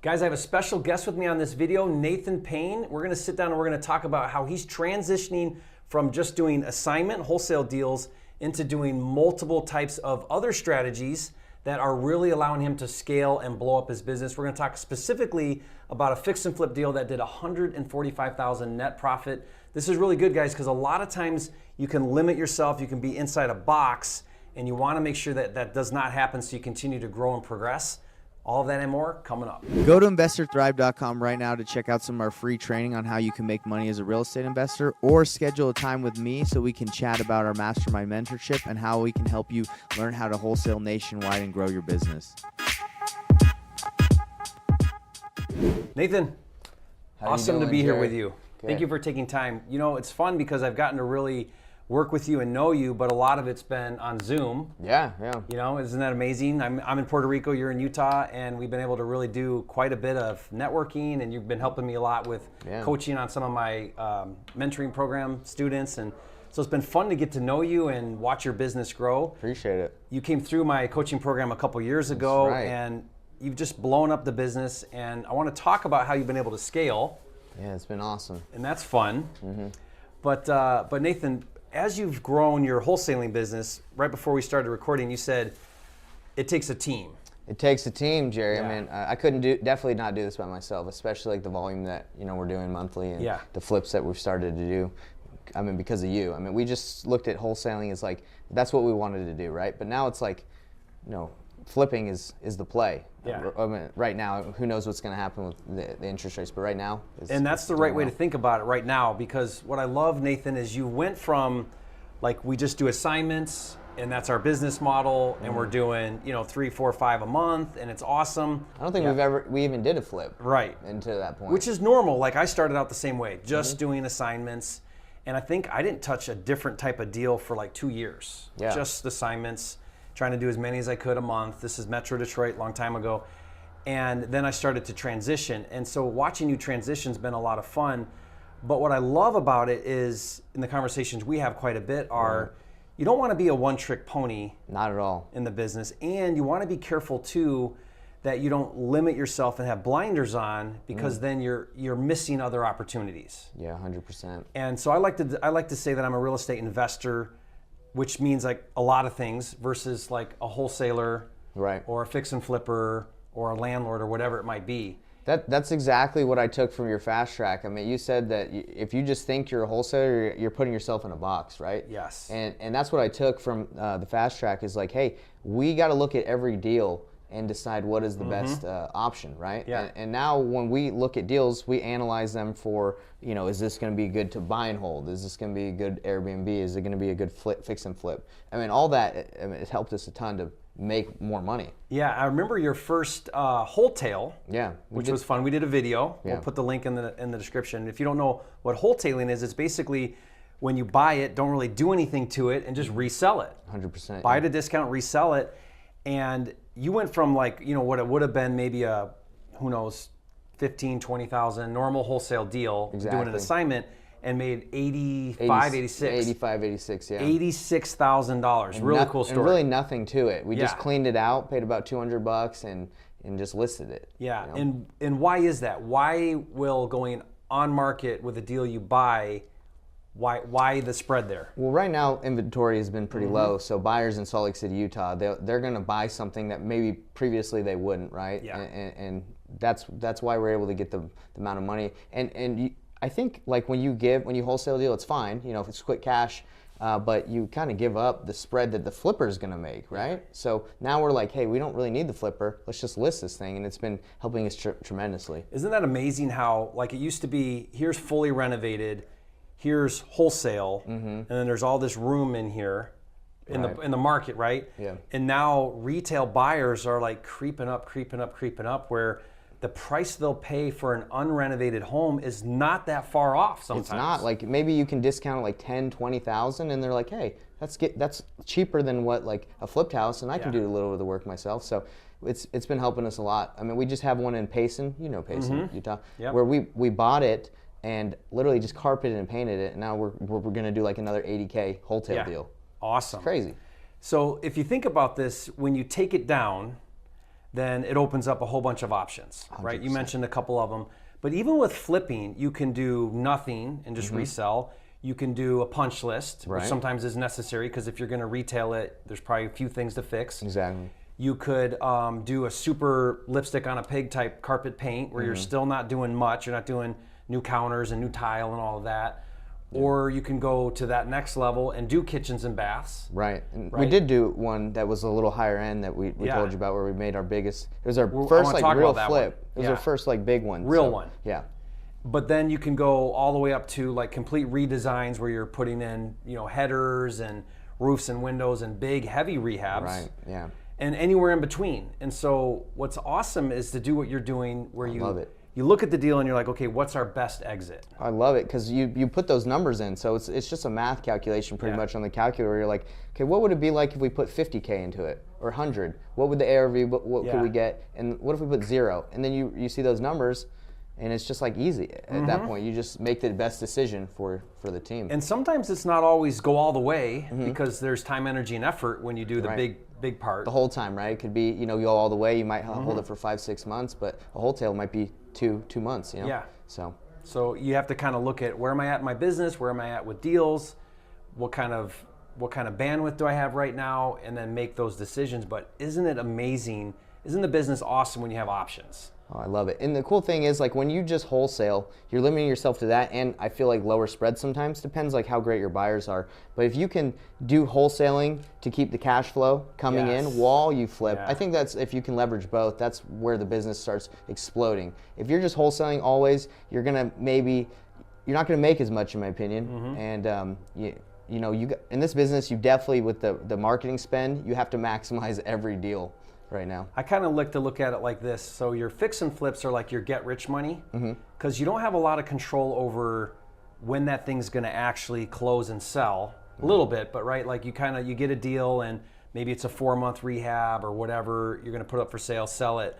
Guys, I have a special guest with me on this video, Nathan Payne. We're gonna sit down and we're gonna talk about how he's transitioning from just doing assignment wholesale deals into doing multiple types of other strategies that are really allowing him to scale and blow up his business. We're gonna talk specifically about a fix and flip deal that did $145,000 net profit. This is really good, guys, because a lot of times you can limit yourself, you can be inside a box, and you wanna make sure that that does not happen so you continue to grow and progress. All of that and more coming up. Go to InvestorThrive.com right now to check out some of our free training on how you can make money as a real estate investor, or schedule a time with me so we can chat about our mastermind mentorship and how we can help you learn how to wholesale nationwide and grow your business. Nathan, awesome to be here with you. Good. Thank you for taking time. You know, it's fun because I've gotten to really work with you and know you, but a lot of it's been on Zoom. Yeah. You know, isn't that amazing? I'm in Puerto Rico, you're in Utah, and we've been able to really do quite a bit of networking, and you've been helping me a lot with coaching on some of my mentoring program students, and so it's been fun to get to know you and watch your business grow. Appreciate it. You came through my coaching program a couple years ago, That's right. and you've just blown up the business, and I want to talk about how you've been able to scale. Yeah, it's been awesome. And that's fun. But Nathan, as you've grown your wholesaling business, right before we started recording, you said it takes a team. It takes a team, Jerry. Yeah. I mean, I couldn't definitely not do this by myself, especially like the volume that we're doing monthly and the flips that we've started to do. I mean, because of you. I mean, we just looked at wholesaling as like that's what we wanted to do, right? But now it's like, flipping is the play. Yeah. I mean, right now, who knows what's going to happen with the interest rates? But right now, and that's the right way to think about it right now, because what I love, Nathan, is you went from like we just do assignments and that's our business model, and we're doing 3, 4, 5 a month, and it's awesome. I don't think we even did a flip into that point, which is normal. Like I started out the same way, just doing assignments, and I think I didn't touch a different type of deal for like 2 years. Just assignments. Trying to do as many as I could a month. This is Metro Detroit, long time ago. And then I started to transition. And so watching you transition has been a lot of fun. But what I love about it is, in the conversations we have quite a bit, are you don't want to be a one-trick pony. Not at all. In the business. And you want to be careful too that you don't limit yourself and have blinders on, because then you're missing other opportunities. Yeah, 100%. And so I like to say that I'm a real estate investor, which means like a lot of things, versus like a wholesaler, or a fix and flipper, or a landlord, or whatever it might be. That's exactly what I took from your fast track. I mean, you said that if you just think you're a wholesaler, you're putting yourself in a box, right? Yes. And that's what I took from the fast track, is like, hey, we got to look at every deal and decide what is the best option, right? Yeah. And now when we look at deals, we analyze them for, is this going to be good to buy and hold? Is this going to be a good Airbnb? Is it going to be a good fix and flip? I mean, all that, it helped us a ton to make more money. Yeah, I remember your first wholetail, which was fun. We did a video. We'll put the link in the description. If you don't know what wholetailing is, it's basically when you buy it, don't really do anything to it, and just resell it. 100%. Buy at a discount, resell it. And you went from like, what it would have been maybe a, who knows, 15, 20,000 normal wholesale deal, doing an assignment, and made 86. $86,000. Really cool story. And really nothing to it. We just cleaned it out, paid about $200 and just listed it. Yeah. And why is that? Why will going on market with a deal you buy, why the spread there? Well, right now inventory has been pretty low, so buyers in Salt Lake City, Utah, they're going to buy something that maybe previously they wouldn't, right? Yeah. And that's why we're able to get the amount of money. And I think like when you wholesale deal, it's fine, if it's quick cash, but you kind of give up the spread that the flipper is going to make, right? So now we're like, hey, we don't really need the flipper. Let's just list this thing, and it's been helping us tremendously. Isn't that amazing how like it used to be, here's fully renovated, here's wholesale, and then there's all this room in here in the market, right? Yeah. And now retail buyers are like creeping up, where the price they'll pay for an unrenovated home is not that far off sometimes. It's not. Like maybe you can discount it like 10, 20,000, and they're like, hey, that's cheaper than what like a flipped house, and I can do a little of the work myself. So it's been helping us a lot. I mean, we just have one in Payson, Payson, Utah, where we bought it and literally just carpeted and painted it, and now we're going to do like another $80K wholesale deal. Awesome. It's crazy. So if you think about this, when you take it down, then it opens up a whole bunch of options, right? You 100%. mentioned a couple of them. But even with flipping, you can do nothing and just resell. You can do a punch list, which Right. sometimes is necessary because if you're going to retail it, there's probably a few things to fix. Exactly. You could do a super lipstick on a pig type carpet paint where you're still not doing much. You're not doing new counters and new tile and all of that. Or you can go to that next level and do kitchens and baths. Right. And we Right. did do one that was a little higher end that we Yeah. told you about, where we made our biggest. It was our I first wanna like talk real about that flip. one. It was Yeah. our first like big one. Real one. Yeah. But then you can go all the way up to like complete redesigns where you're putting in, headers and roofs and windows and big heavy rehabs. Right. Yeah. And anywhere in between. And so what's awesome is to do what you're doing where you love it. you look at the deal and you're like, okay, what's our best exit? I love it because you put those numbers in, so it's just a math calculation pretty much on the calculator. You're like, okay, what would it be like if we put 50K into it or 100? What would the ARV? What Yeah. could we get? And what if we put 0? And then you see those numbers, and it's just like easy at that point. You just make the best decision for the team. And sometimes it's not always go all the way because there's time, energy, and effort when you do the Right. big part. The whole time, right? It could be you go all the way. You might hold it for 5-6 months, but a wholesale might be two months. Yeah. So you have to kind of look at where am I at in my business, where am I at with deals, what kind of bandwidth do I have right now, and then make those decisions. But isn't it amazing? Isn't the business awesome when you have options? Oh, I love it. And the cool thing is, like, when you just wholesale, you're limiting yourself to that, and I feel like lower spread sometimes. Depends like how great your buyers are. But if you can do wholesaling to keep the cash flow coming Yes. in while you flip, Yeah. I think that's, if you can leverage both, that's where the business starts exploding. If you're just wholesaling always, you're not gonna make as much, in my opinion. And in this business, you definitely, with the marketing spend, you have to maximize every deal right now. I kind of like to look at it like this. So your fix and flips are like your get rich money because you don't have a lot of control over when that thing's going to actually close and sell. A little bit, but right, like you get a deal and maybe it's a 4-month rehab or whatever you're going to put up for sale, sell it.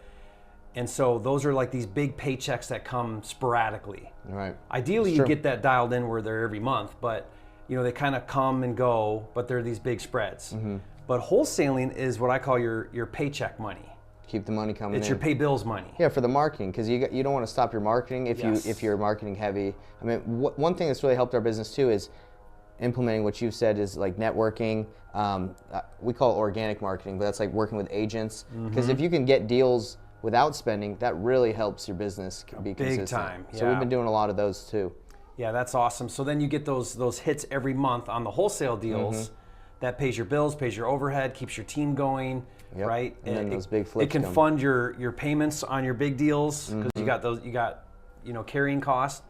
And so those are like these big paychecks that come sporadically. Right. Ideally, It's you true. get that dialed in where they're every month, but they kind of come and go, but they're these big spreads. But wholesaling is what I call your paycheck money. Keep the money coming in. It's your pay bills money. Yeah, for the marketing, because you don't want to stop your marketing Yes. if you're marketing heavy. I mean, one thing that's really helped our business too is implementing what you've said is like networking. We call it organic marketing, but that's like working with agents. Because if you can get deals without spending, that really helps your business be consistent. time, So yeah. we've been doing a lot of those too. Yeah, that's awesome. So then you get those hits every month on the wholesale deals. That pays your bills, pays your overhead, keeps your team going, Yep. right? And then those big It flips can come. fund your payments on your big deals because you got carrying costs,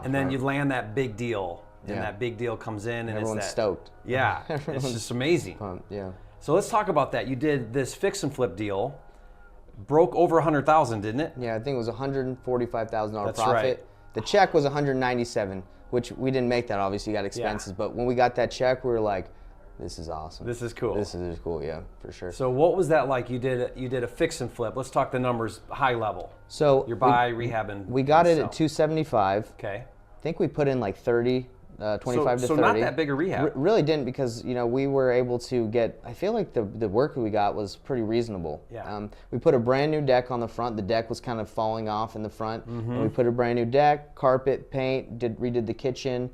and then you land that big deal, and Yeah. that big deal comes in, and Everyone's it's that, stoked. Yeah, it's just amazing. Yeah. So let's talk about that. You did this fix and flip deal, broke over 100,000, didn't it? Yeah, I think it was $145,000 That's profit. right. The check was $197,000, which we didn't make that. Obviously, you got expenses. But when we got that check, we were like, "This is awesome. This is cool. This is cool. Yeah, for sure." So what was that like? You did a fix and flip. Let's talk the numbers, high level. So Your buy, rehab, and we got it sell. at 275. Okay. I think we put in like 30, 25 to so 30. not that big a rehab. Really didn't, because we were able to get. I feel like the work we got was pretty reasonable. Yeah. We put a brand new deck on the front. The deck was kind of falling off in the front. Mm-hmm. And we put a brand new deck, carpet, paint, redid the kitchen.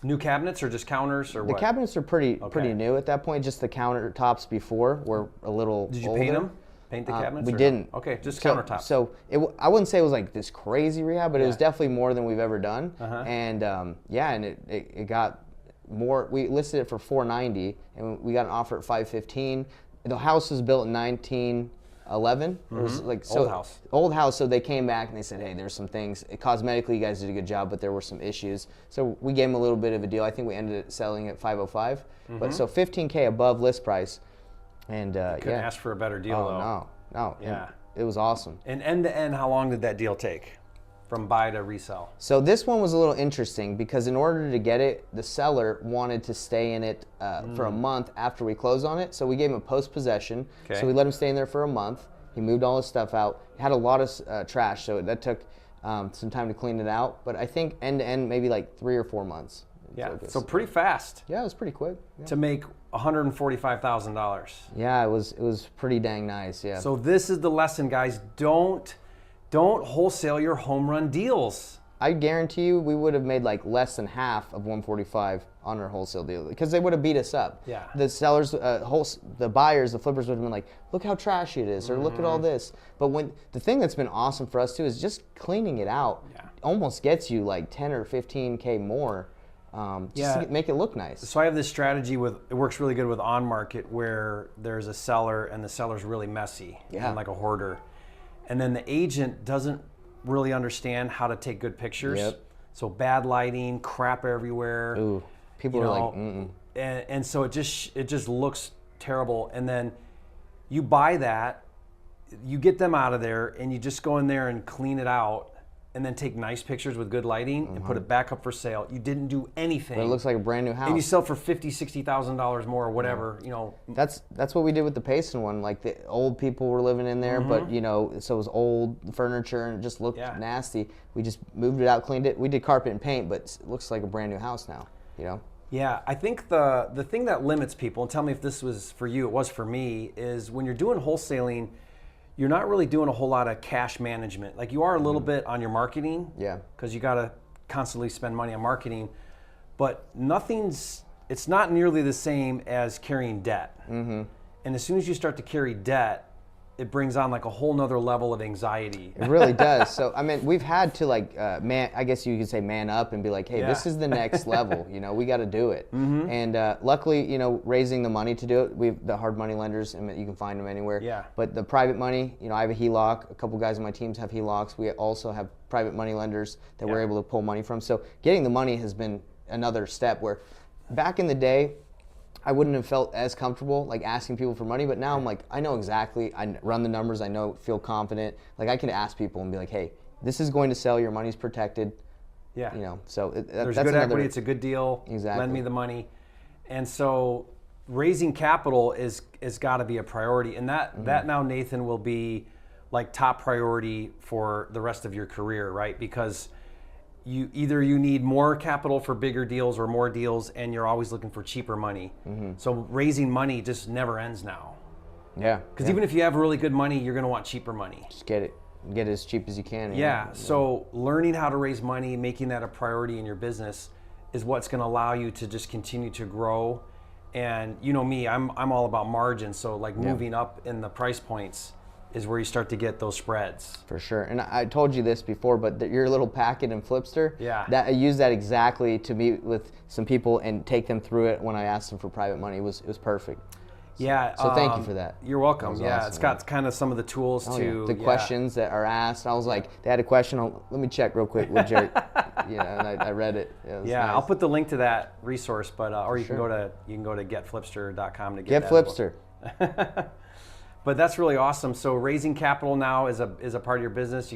New cabinets or just counters or The what? cabinets are pretty new at that point. Just the countertops before were a little Did you older. paint them? Paint the cabinets? We or no? didn't. Okay, just So- countertops. So I wouldn't say it was like this crazy rehab, but it was Yeah. definitely more than we've ever done. And and it got more. We listed it for $490, and we got an offer at $515. The house was built in 1911. It was like Old house. Old house. So they came back and they said, "Hey, there's some things. Cosmetically, you guys did a good job, but there were some issues." So we gave them a little bit of a deal. I think we ended up selling at $505. But so $15K above list price. And Couldn't yeah. ask for a better deal though. No. Yeah. It was awesome. And end to end, how long did that deal take? From buy to resell? So this one was a little interesting because in order to get it, the seller wanted to stay in it for a month after we closed on it. So we gave him a post-possession. Okay. So we let him stay in there for a month. He moved all his stuff out. Had a lot of trash, so that took some time to clean it out. But I think end to end, maybe like 3 or 4 months. Yeah. It So was- pretty fast yeah, it was pretty quick. Yeah. to make $145,000. Yeah, it was pretty dang nice. Yeah. So this is the lesson, guys. Don't wholesale your home run deals. I guarantee you we would have made like less than half of 145 on our wholesale deal because they would have beat us up. Yeah. The sellers, the buyers, the flippers would have been like, look how trashy it is, or look at all this. But the thing that's been awesome for us too is just cleaning it out. Yeah. Almost gets you like 10 or 15K more. Just to make it look nice. So I have this strategy it works really good with on market where there's a seller and the seller's really messy and like a hoarder. And then the agent doesn't really understand how to take good pictures. Yep. So bad lighting, crap everywhere. Ooh, people are like, mm-mm. And so it just looks terrible. And then you buy that, you get them out of there, and you just go in there and clean it out, and then take nice pictures with good lighting and put it back up for sale. You didn't do anything. But it looks like a brand new house. And you sell for $50,000, $60,000 more or whatever, That's what we did with the Payson one. Like the old people were living in there, but so it was old furniture and it just looked nasty. We just moved it out, cleaned it. We did carpet and paint, but it looks like a brand new house now, Yeah, I think the thing that limits people, and tell me if this was for you, it was for me, is when you're doing wholesaling, you're not really doing a whole lot of cash management. Like you are a little bit on your marketing, because you got to constantly spend money on marketing, but it's not nearly the same as carrying debt. And as soon as you start to carry debt, it brings on like a whole nother level of anxiety. It really does. So, I mean, we've had to I guess you could say man up and be like, hey, this is the next level, we got to do it. And luckily, raising the money to do it, the hard money lenders, and you can find them anywhere. Yeah. But the private money, I have a HELOC, a couple guys on my teams have HELOCs. We also have private money lenders that we're able to pull money from. So getting the money has been another step where back in the day, I wouldn't have felt as comfortable like asking people for money, but now I'm like, I know exactly, I run the numbers, I feel confident. Like I can ask people and be like, hey, this is going to sell, your money's protected. Yeah. So there's that's good equity, it's a good deal. Exactly. Lend me the money. And so raising capital is got to be a priority. And that now, Nathan, will be like top priority for the rest of your career, right? Because you need more capital for bigger deals or more deals, and you're always looking for cheaper money. So raising money just never ends now. Yeah. Because even if you have really good money, you're going to want cheaper money. Just get it as cheap as you can. So learning how to raise money, making that a priority in your business is what's going to allow you to just continue to grow. And me, I'm all about margin. So moving up in the price points is where you start to get those spreads. For sure. And I told you this before, but your little packet in Flipster, that I used that exactly to meet with some people and take them through it when I asked them for private money. It was perfect. So thank you for that. You're welcome. Awesome, it's got kind of some of the tools to the questions that are asked. I was like, they had a question. Let me check real quick with Jerry. And I read it. Nice. I'll put the link to that resource, but or you can go to getflipster.com to get Flipster. But that's really awesome. So raising capital now is a part of your business.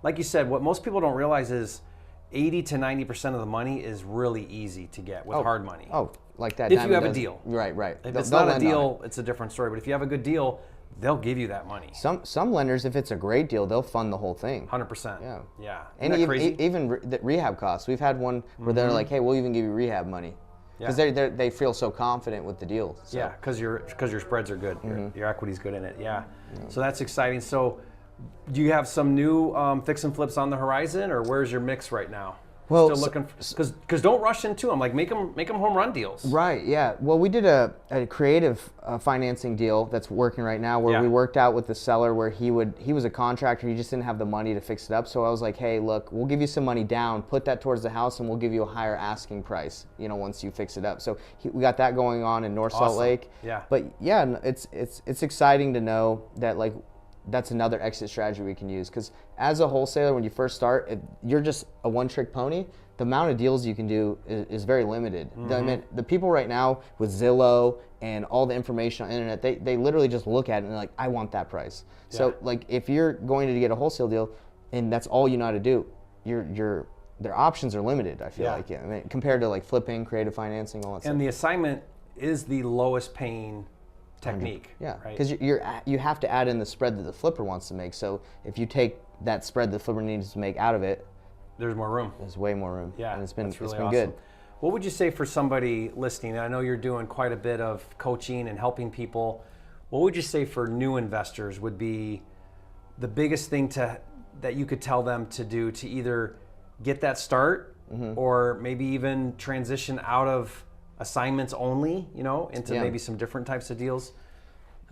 Like you said, what most people don't realize is 80 to 90% of the money is really easy to get with hard money. Oh, like that. If you have a deal. Right. If it's not a deal, it's a different story. But if you have a good deal, they'll give you that money. Some lenders, if it's a great deal, they'll fund the whole thing. 100%. Yeah. And even the rehab costs. We've had one where they're like, hey, we'll even give you rehab money. Because they feel so confident with the deal. So. Yeah, because your spreads are good. Your equity's good in it. Yeah. So that's exciting. So do you have some new fix and flips on the horizon, or where's your mix right now? Well, still looking because don't rush into them. Like make them home run deals. Right. Yeah. Well, we did a creative financing deal that's working right now, where we worked out with the seller where he was a contractor. He just didn't have the money to fix it up. So I was like, hey, look, we'll give you some money down, put that towards the house, and we'll give you a higher asking price. Once you fix it up. So we got that going on in North Salt Lake. Yeah. But it's exciting to know that that's another exit strategy we can use, because as a wholesaler, when you first start, if you're just a one-trick pony, the amount of deals you can do is very limited. I mean, the people right now with Zillow and all the information on the internet, they literally just look at it and they're like, I want that price. So if you're going to get a wholesale deal and that's all you know how to do, their options are limited, I feel like. I mean, compared to flipping, creative financing, all that stuff. And the assignment is the lowest paying technique. Because you have to add in the spread that the flipper wants to make. So if you take that spread the flipper needs to make out of it, there's more room. There's way more room. Yeah, and it's been really awesome. Good. What would you say for somebody listening? I know you're doing quite a bit of coaching and helping people. What would you say for new investors would be the biggest thing that you could tell them to do to either get that start or maybe even transition out of assignments only, into maybe some different types of deals?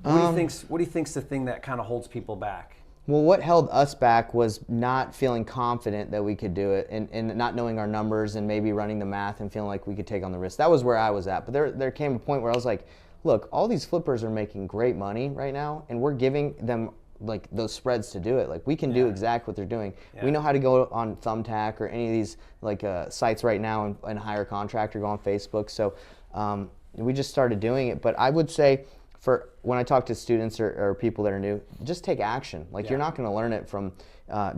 What do you think's the thing that kind of holds people back? Well, what held us back was not feeling confident that we could do it, and not knowing our numbers and maybe running the math and feeling like we could take on the risk. That was where I was at. But there came a point where I was like, look, all these flippers are making great money right now, and we're giving them like those spreads to do it. Like we can do exactly what they're doing. We know how to go on Thumbtack or any of these like sites right now and hire a contractor, go on Facebook. So we just started doing it. But I would say, for when I talk to students or people that are new, just take action. Like you're not going to learn it from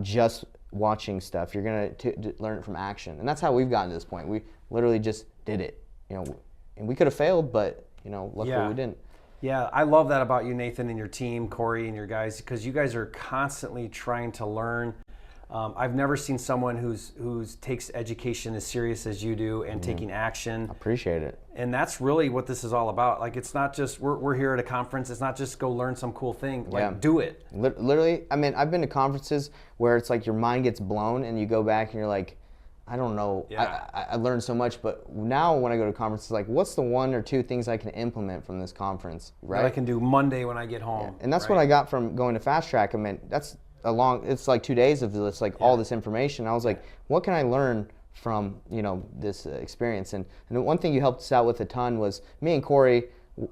just watching stuff. You're going to learn it from action, and that's how we've gotten to this point. We literally just did it, and we could have failed, but luckily we didn't. Yeah, I love that about you, Nathan, and your team, Corey, and your guys, because you guys are constantly trying to learn. I've never seen someone who's takes education as serious as you do and taking action. I appreciate it. And that's really what this is all about. Like, it's not just we're here at a conference. It's not just go learn some cool thing. Like, do it. Literally, I mean, I've been to conferences where it's like your mind gets blown and you go back and you're like, I don't know. I learned so much, but now when I go to conferences, like, what's the one or two things I can implement from this conference, right? That I can do Monday when I get home. And that's what I got from going to Fast Track. I mean, it's like 2 days of this, like all this information. I was like, what can I learn from, this experience? And the one thing you helped us out with a ton was me and Corey,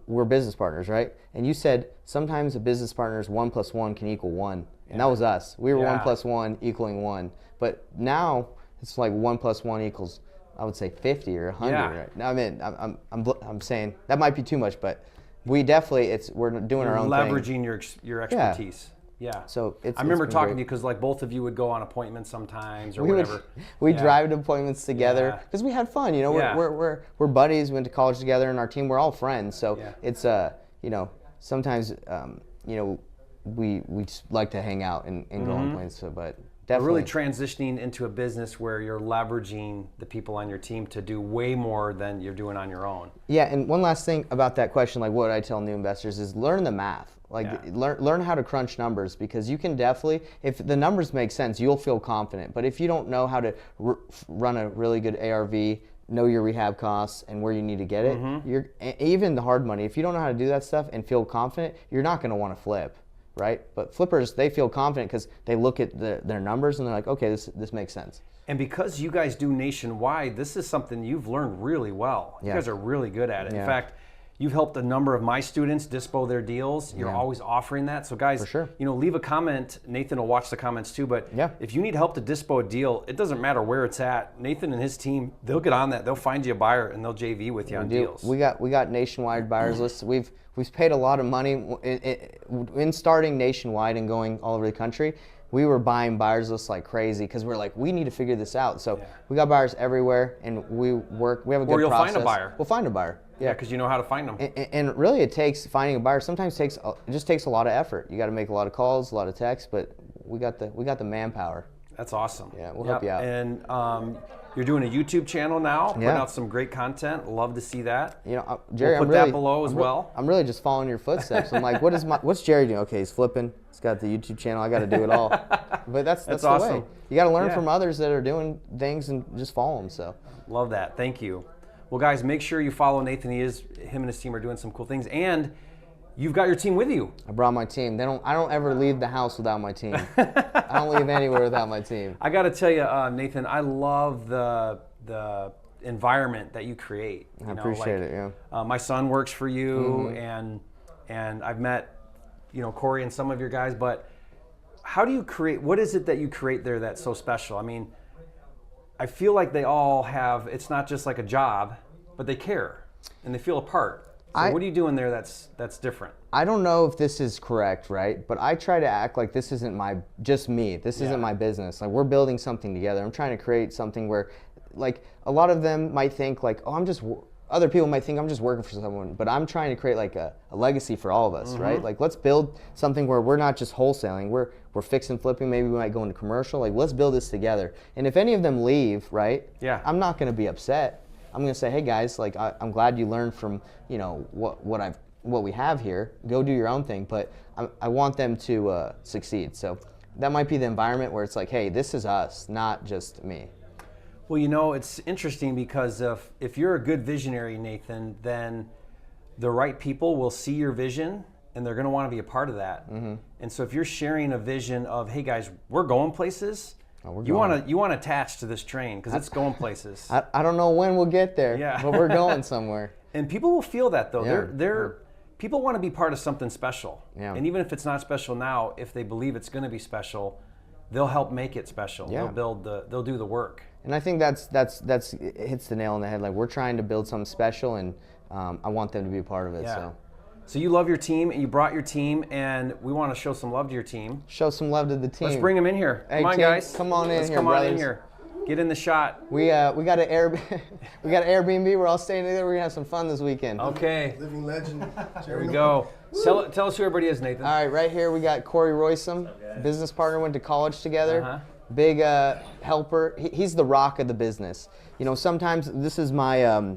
we're business partners, right? And you said sometimes a business partner's 1 + 1 can equal 1. And that was us. We were 1 + 1 equaling 1. But now it's like 1 + 1 equals, I would say 50 or 100. Right now, I mean, I'm saying that might be too much, but we definitely we're doing our own leveraging your expertise. Yeah. So I remember talking to you because like both of you would go on appointments sometimes or whatever. We drive to appointments together because we had fun. We're buddies. We went to college together, and our team, we're all friends. So it's sometimes we just like to hang out and go on appointments. So, but definitely really transitioning into a business where you're leveraging the people on your team to do way more than you're doing on your own. Yeah, and one last thing about that question, like what I tell new investors is learn the math. Learn how to crunch numbers, because you can definitely, if the numbers make sense, you'll feel confident. But if you don't know how to run a really good ARV, know your rehab costs and where you need to get it, even the hard money, if you don't know how to do that stuff and feel confident, you're not going to want to flip, right? But flippers, they feel confident because they look at their numbers and they're like, okay, this makes sense. And because you guys do nationwide, this is something you've learned really well. You guys are really good at it. In fact, you've helped a number of my students dispo their deals. You're always offering that. So guys, leave a comment. Nathan will watch the comments too. But if you need help to dispo a deal, it doesn't matter where it's at. Nathan and his team, they'll get on that. They'll find you a buyer and they'll JV with you on deals. We got nationwide buyers lists. We've paid a lot of money in starting nationwide and going all over the country. We were buying buyers lists like crazy because we're like, we need to figure this out. So we got buyers everywhere, and we have a good process. Or you'll find a buyer. We'll find a buyer. Yeah, because you know how to find them. And really, finding a buyer sometimes it just takes a lot of effort. You got to make a lot of calls, a lot of texts, but we got the manpower. That's awesome. Yeah, we'll help you out. And you're doing a YouTube channel now, putting out some great content. Love to see that. Jerry, we'll put that below as well. I'm really just following your footsteps. I'm like, what's Jerry doing? Okay, he's flipping. He's got the YouTube channel. I got to do it all. But that's the awesome. way. You got to learn from others that are doing things and just follow them. So love that. Thank you. Well, guys, make sure you follow Nathan. Him and his team are doing some cool things, and you've got your team with you. I brought my team. I don't ever leave the house without my team. I don't leave anywhere without my team. I got to tell you, Nathan, I love the environment that you create. I appreciate it. Yeah. My son works for you, and I've met, Corey and some of your guys. But how do you create? What is it that you create there that's so special? I mean, I feel like they all have. It's not just like a job, but they care and they feel a part. So what are you doing there that's different? I don't know if this is correct, right? But I try to act like this isn't just me. This isn't my business. Like, we're building something together. I'm trying to create something where, like, a lot of them might think like, oh, other people might think I'm just working for someone, but I'm trying to create like a legacy for all of us, right? Like, let's build something where we're not just wholesaling. We're fixing, flipping. Maybe we might go into commercial. Like, let's build this together. And if any of them leave, right? Yeah. I'm not going to be upset. I'm gonna say, hey guys, like I'm glad you learned from, you know, what we have here. Go do your own thing, but I want them to succeed. So that might be the environment where it's like, hey, this is us, not just me. Well, you know, it's interesting because if you're a good visionary, Nathan, then the right people will see your vision and they're going to want to be a part of that. And so if you're sharing a vision of, hey guys, we're going places, you want to attach to this train because it's going places. I don't know when we'll get there, but we're going somewhere. And people will feel that though. People want to be part of something special. And even if it's not special now, if they believe it's going to be special, they'll help make it special. They'll do the work. And I think that's it hits the nail on the head. Like, we're trying to build something special, and I want them to be a part of it. So you love your team, and you brought your team, and we want to show some love to your team. Show some love to the team. Let's bring them in here. Hey, come on, team, guys. come on in. Let's here, come brothers. on in here. Get in the shot. We got an Airbnb. We're all staying together. We're gonna have some fun this weekend. Okay. Living legend. Here we go. Tell us who everybody is, Nathan. All right, right here we got Corey Roysum, business partner, went to college together. Big helper. He's the rock of the business. You know, sometimes this is my,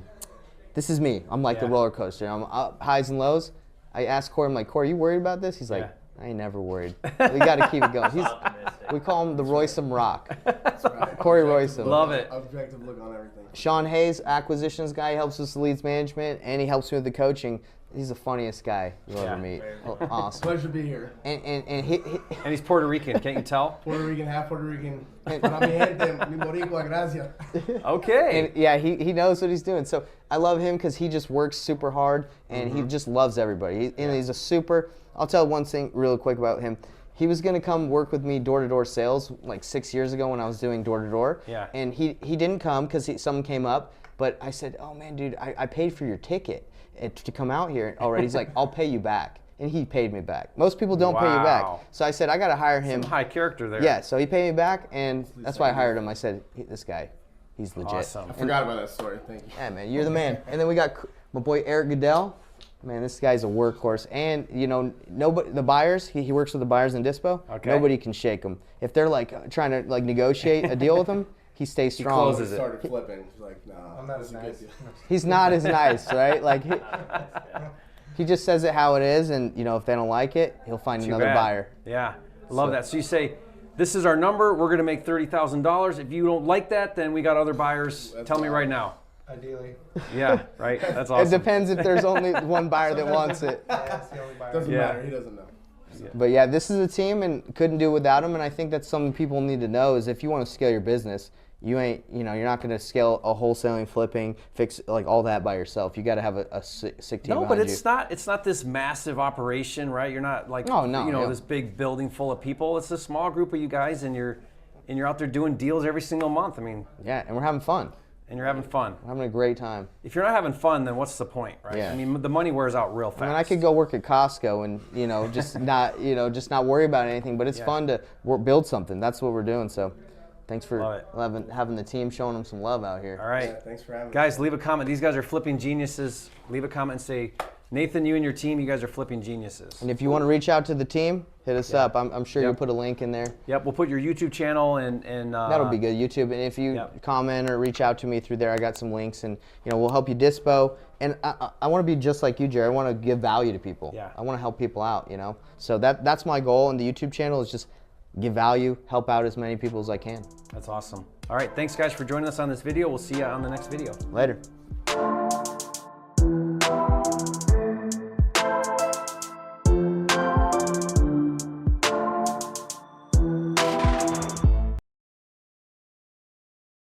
this is me. I'm like the roller coaster. I'm up highs and lows. I asked Corey, I'm like, Corey, you worried about this? He's like, I ain't never worried. We got to keep it going. We call him the Roysum Rock. That's right. Corey Roysum. Love it. Objective look on everything. Sean Hayes, acquisitions guy, helps us with leads management, and he helps me with the coaching. He's the funniest guy you'll ever meet. Awesome. Pleasure to be here. And he's Puerto Rican, can't you tell? Puerto Rican, half Puerto Rican. Para mi gente, mi boricua, gracias. Okay. And yeah, he knows what he's doing. So I love him because he just works super hard, and he just loves everybody. And he's a super. I'll tell one thing real quick about him. He was gonna come work with me door-to-door sales like 6 years ago when I was doing door-to-door. And he didn't come because something came up. But I said, oh man, dude, I paid for your ticket to come out here already. He's like, I'll pay you back. And he paid me back. Most people don't pay you back. So I said, I gotta hire him. Some high character there. Yeah, so he paid me back, and that's why I hired him. I said, this guy, he's legit. Awesome. I forgot about that story. Thank you. Yeah, man, you're the man. And then we got my boy Eric Goodell. Man, this guy's a workhorse. And, you know, nobody, the buyers, he works with the buyers in Dispo. Nobody can shake him. If they're like trying to like negotiate a deal with him, he stays strong. He closes He started flipping. He's like, nah, I'm not as nice. He's not as nice, right? Like he just says it how it is, and you know, if they don't like it, he'll find another buyer. Yeah, love that. So you say, this is our number. We're gonna make $30,000. If you don't like that, then we got other buyers. Tell me right now. Ideally. Yeah, right. That's awesome. It depends if there's only one buyer that wants it. Yeah, that's the only buyer. doesn't matter. He doesn't know. But yeah, this is a team, and couldn't do it without him. And I think that's something people need to know is if you want to scale your business, you're not going to scale a wholesaling, flipping, fix like all that by yourself. You got to have a sick team. No, but behind it's not this massive operation, right? You're not like this big building full of people. It's a small group of you guys, and you're out there doing deals every single month. I mean, yeah, and we're having fun. And you're having fun. We're having a great time. If you're not having fun, then what's the point, right? Yeah. I mean, the money wears out real fast. I mean, I could go work at Costco and just not worry about anything. But it's fun to build something. That's what we're doing. So, thanks for having the team, showing them some love out here. All right, Yeah, thanks for having me. guys, leave a comment. These guys are flipping geniuses. Leave a comment and say, Nathan, you and your team, you guys are flipping geniuses. And if you want to reach out to the team, hit us up. I'm sure you'll put a link in there. Yep, we'll put your YouTube channel and that'll be good. YouTube, and if you comment or reach out to me through there, I got some links, and we'll help you dispo. And I want to be just like you, Jerry. I want to give value to people. Yeah. I want to help people out. So that's my goal. And the YouTube channel is just give value, help out as many people as I can. That's awesome. All right, thanks guys for joining us on this video. We'll see you on the next video. Later.